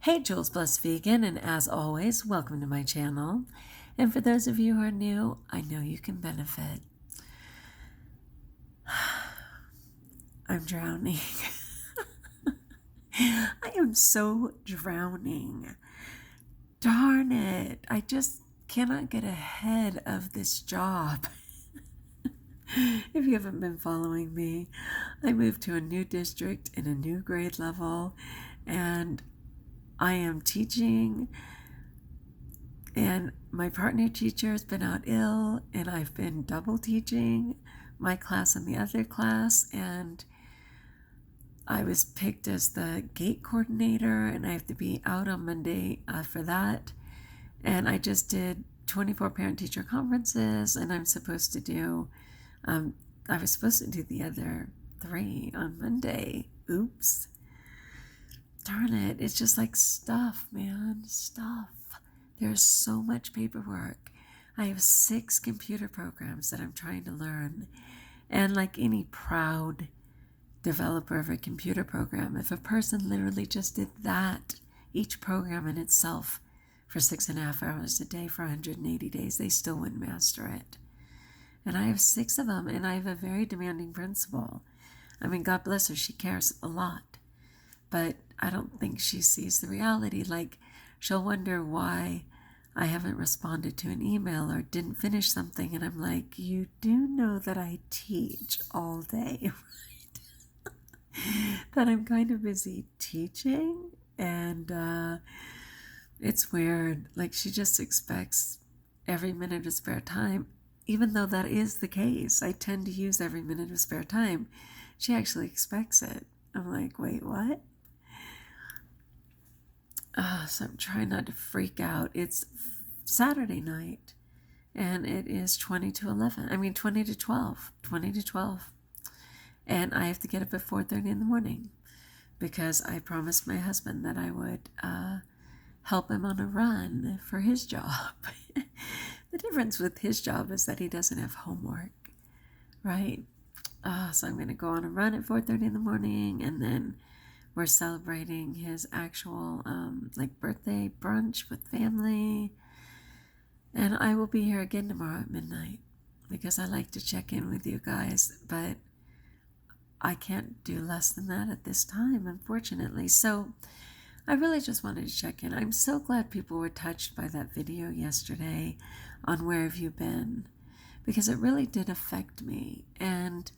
Hey, Jules Blessed Vegan, and as always, welcome to my channel. And for those of you who are new, I know you can benefit. I'm drowning. I am so drowning. Darn it. I just cannot get ahead of this job. If you haven't been following me, I moved to a new district in a new grade level, and I am teaching, and my partner teacher has been out ill, and I've been double teaching my class and the other class, and I was picked as the gate coordinator, and I have to be out on Monday for that. And I just did 24 parent-teacher conferences, and I'm supposed to do, I was supposed to do the other 3 on Monday. Oops. Darn it. It's just like stuff, man. Stuff. There's so much paperwork. I have 6 computer programs that I'm trying to learn. And like any proud developer of a computer program, if a person literally just did that, each program in itself, for 6.5 hours a day for 180 days, they still wouldn't master it. And I have 6 of them, and I have a very demanding principal. I mean, God bless her, she cares a lot. But I don't think she sees the reality. Like, she'll wonder why I haven't responded to an email or didn't finish something. And I'm like, you do know that I teach all day, right? That I'm kind of busy teaching. And it's weird. Like, she just expects every minute of spare time. Even though that is the case, I tend to use every minute of spare time. She actually expects it. I'm like, wait, what? So I'm trying not to freak out. It's Saturday night, and it is 20 to 12. And I have to get up at 4:30 in the morning because I promised my husband that I would help him on a run for his job. The difference with his job is that he doesn't have homework, right? So I'm going to go on a run at 4:30 in the morning, and then we're celebrating his actual birthday brunch with family. And I will be here again tomorrow at midnight because I like to check in with you guys, but I can't do less than that at this time, unfortunately. So I really just wanted to check in. I'm so glad people were touched by that video yesterday on Where Have You Been, because it really did affect me. And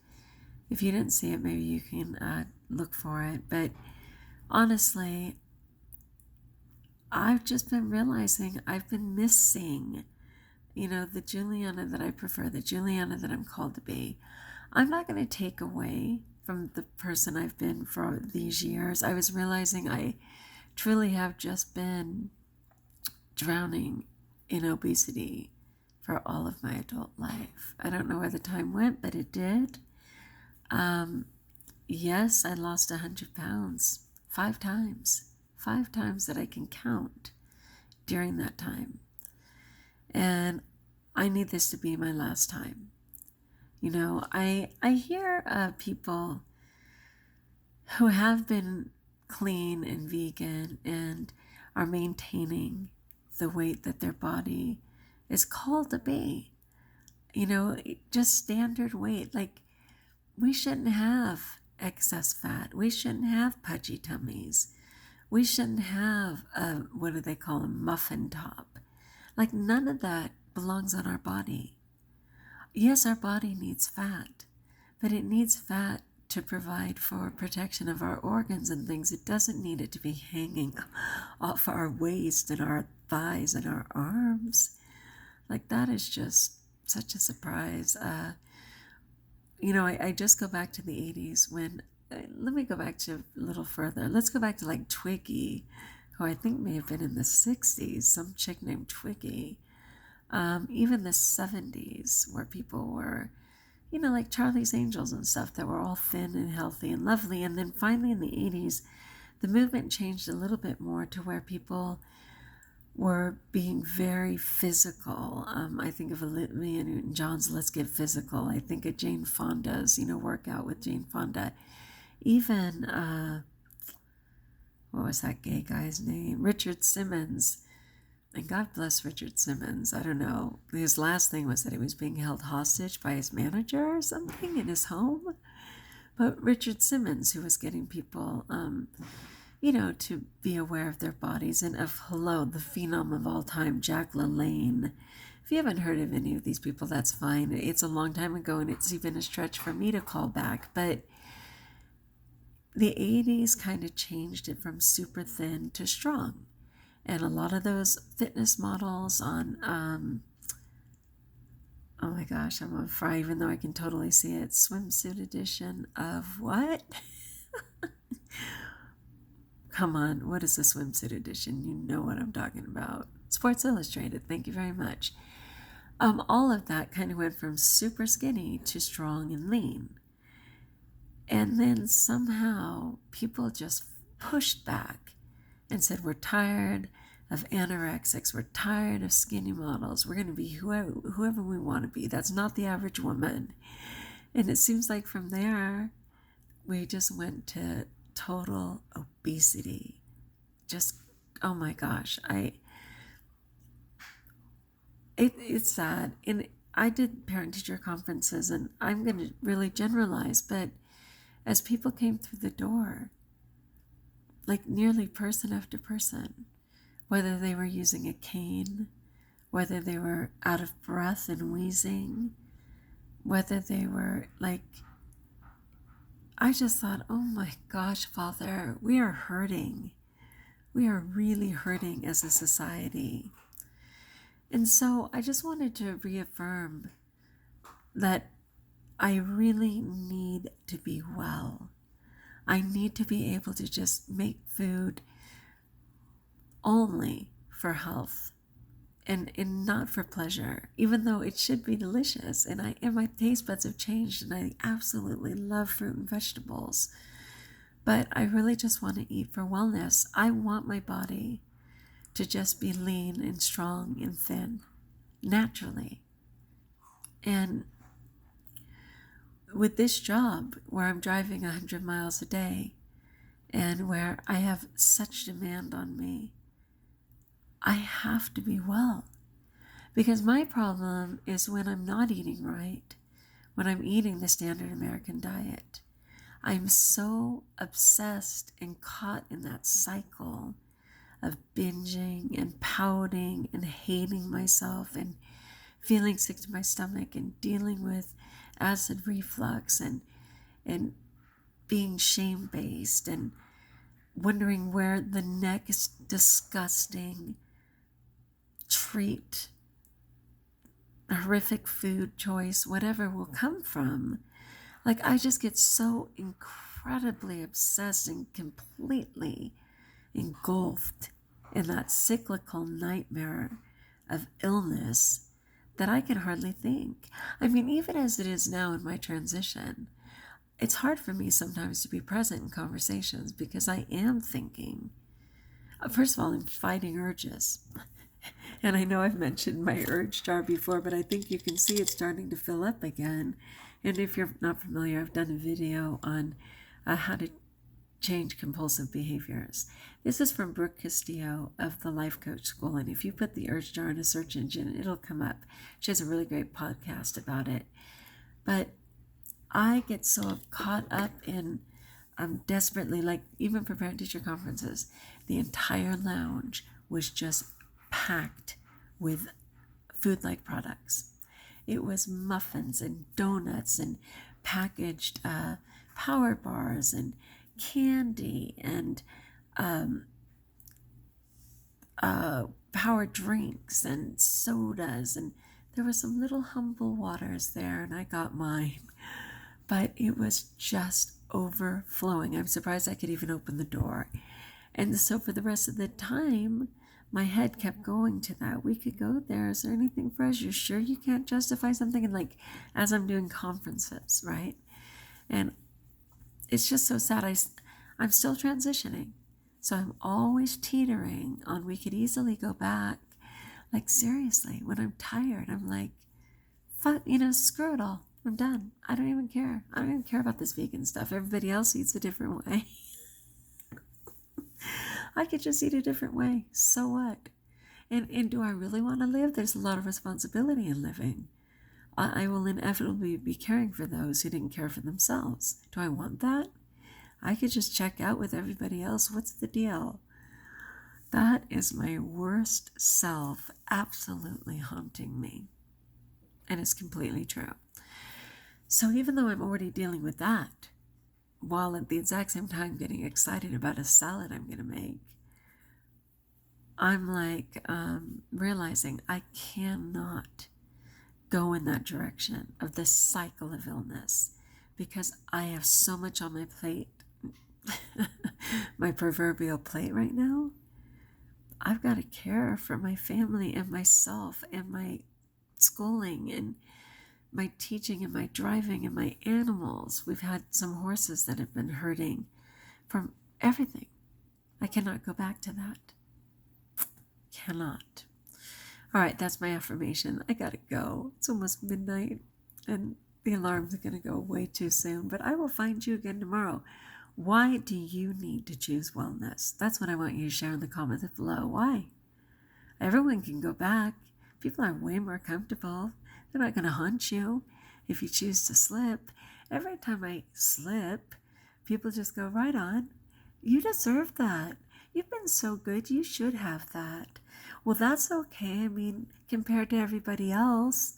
if you didn't see it, maybe you can look for it. But honestly, I've just been realizing I've been missing, the Juliana that I prefer, the Juliana that I'm called to be. I'm not going to take away from the person I've been for these years. I was realizing I truly have just been drowning in obesity for all of my adult life. I don't know where the time went, but it did. Yes, I lost 100 pounds 5 times. 5 times that I can count during that time. And I need this to be my last time. I hear people who have been clean and vegan and are maintaining the weight that their body is called to be. Just standard weight. Like, we shouldn't have excess fat. We shouldn't have pudgy tummies. We shouldn't have what do they call a muffin top? Like, none of that belongs on our body. Yes, our body needs fat, but it needs fat to provide for protection of our organs and things. It doesn't need it to be hanging off our waist and our thighs and our arms. Like, that is just such a surprise. I just go back to the 80s when, let me go back to a little further. Let's go back to like Twiggy, who I think may have been in the 60s, some chick named Twiggy. Even the 70s, where people were, like Charlie's Angels and stuff, that were all thin and healthy and lovely. And then finally in the 80s, the movement changed a little bit more to where people were being very physical. I think of Olivia Newton-John's Let's Get Physical. I think of Jane Fonda's, Workout with Jane Fonda. Even, what was that gay guy's name? Richard Simmons. And God bless Richard Simmons. I don't know. His last thing was that he was being held hostage by his manager or something in his home. But Richard Simmons, who was getting people, to be aware of their bodies. And of hello, the phenom of all time, Jack LaLanne. If you haven't heard of any of these people, that's fine. It's a long time ago, and it's even a stretch for me to call back. But the 80s kind of changed it from super thin to strong. And a lot of those fitness models on, oh my gosh, I'm on fire, even though I can totally see it. Swimsuit edition of what? Come on, what is a swimsuit edition? You know what I'm talking about. Sports Illustrated, thank you very much. All of that kind of went from super skinny to strong and lean. And then somehow people just pushed back and said, we're tired of anorexics. We're tired of skinny models. We're going to be whoever we want to be. That's not the average woman. And it seems like from there, we just went to total obesity. Just, oh my gosh. It's sad. And I did parent-teacher conferences, and I'm going to really generalize, but as people came through the door, like nearly person after person, whether they were using a cane, whether they were out of breath and wheezing, whether they were like, I just thought, oh my gosh, Father, we are hurting. We are really hurting as a society. And so I just wanted to reaffirm that I really need to be well. I need to be able to just make food only for health and not for pleasure, even though it should be delicious. And my taste buds have changed, and I absolutely love fruit and vegetables. But I really just want to eat for wellness. I want my body to just be lean and strong and thin naturally. And with this job where I'm driving 100 miles a day and where I have such demand on me, I have to be well. Because my problem is when I'm not eating right, when I'm eating the standard American diet, I'm so obsessed and caught in that cycle of binging and pouting and hating myself and feeling sick to my stomach and dealing with acid reflux and being shame-based and wondering where the next disgusting treat, horrific food choice, whatever will come from. Like, I just get so incredibly obsessed and completely engulfed in that cyclical nightmare of illness that I can hardly think. I mean, even as it is now in my transition, it's hard for me sometimes to be present in conversations because I am thinking. First of all, I'm fighting urges. And I know I've mentioned my urge jar before, but I think you can see it's starting to fill up again. And if you're not familiar, I've done a video on how to change compulsive behaviors. This is from Brooke Castillo of the Life Coach School. And if you put the urge jar in a search engine, it'll come up. She has a really great podcast about it. But I get so caught up in desperately, like even for parent-teacher conferences, the entire lounge was just packed with food-like products. It was muffins and donuts and packaged power bars and candy and power drinks and sodas, and there were some little humble waters there, and I got mine. But it was just overflowing. I'm surprised I could even open the door. And so for the rest of the time, my head kept going to that. We could go there. Is there anything for us? You're sure you can't justify something? And like, as I'm doing conferences, right? And it's just so sad. I'm still transitioning. So I'm always teetering on we could easily go back. Like, seriously, when I'm tired, I'm like, fuck, screw it all. I'm done. I don't even care. I don't even care about this vegan stuff. Everybody else eats a different way. I could just eat a different way. So what? And do I really want to live? There's a lot of responsibility in living. I will inevitably be caring for those who didn't care for themselves. Do I want that? I could just check out with everybody else. What's the deal? That is my worst self absolutely haunting me. And it's completely true. So even though I'm already dealing with that, while at the exact same time getting excited about a salad I'm going to make, I'm like realizing I cannot go in that direction of this cycle of illness because I have so much on my plate, my proverbial plate right now. I've got to care for my family and myself and my schooling and my teaching and my driving and my animals. We've had some horses that have been hurting from everything. I cannot go back to that. Cannot. All right, that's my affirmation. I gotta go. It's almost midnight and the alarms are gonna go way too soon, but I will find you again tomorrow. Why do you need to choose wellness? That's what I want you to share in the comments below. Why? Everyone can go back. People are way more comfortable. They're not gonna haunt you if you choose to slip. Every time I slip, people just go, right on. You deserve that. You've been so good, you should have that. Well, that's okay. I mean, compared to everybody else.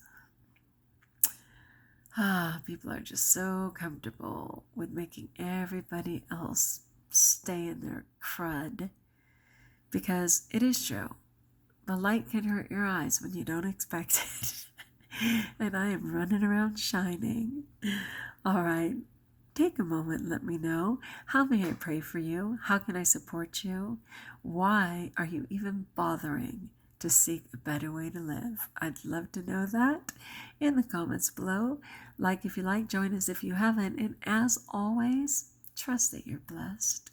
People are just so comfortable with making everybody else stay in their crud. Because it is true. The light can hurt your eyes when you don't expect it. And I am running around shining. All right. Take a moment and let me know. How may I pray for you? How can I support you? Why are you even bothering to seek a better way to live? I'd love to know that in the comments below. Like if you like, join us if you haven't. And as always, trust that you're blessed.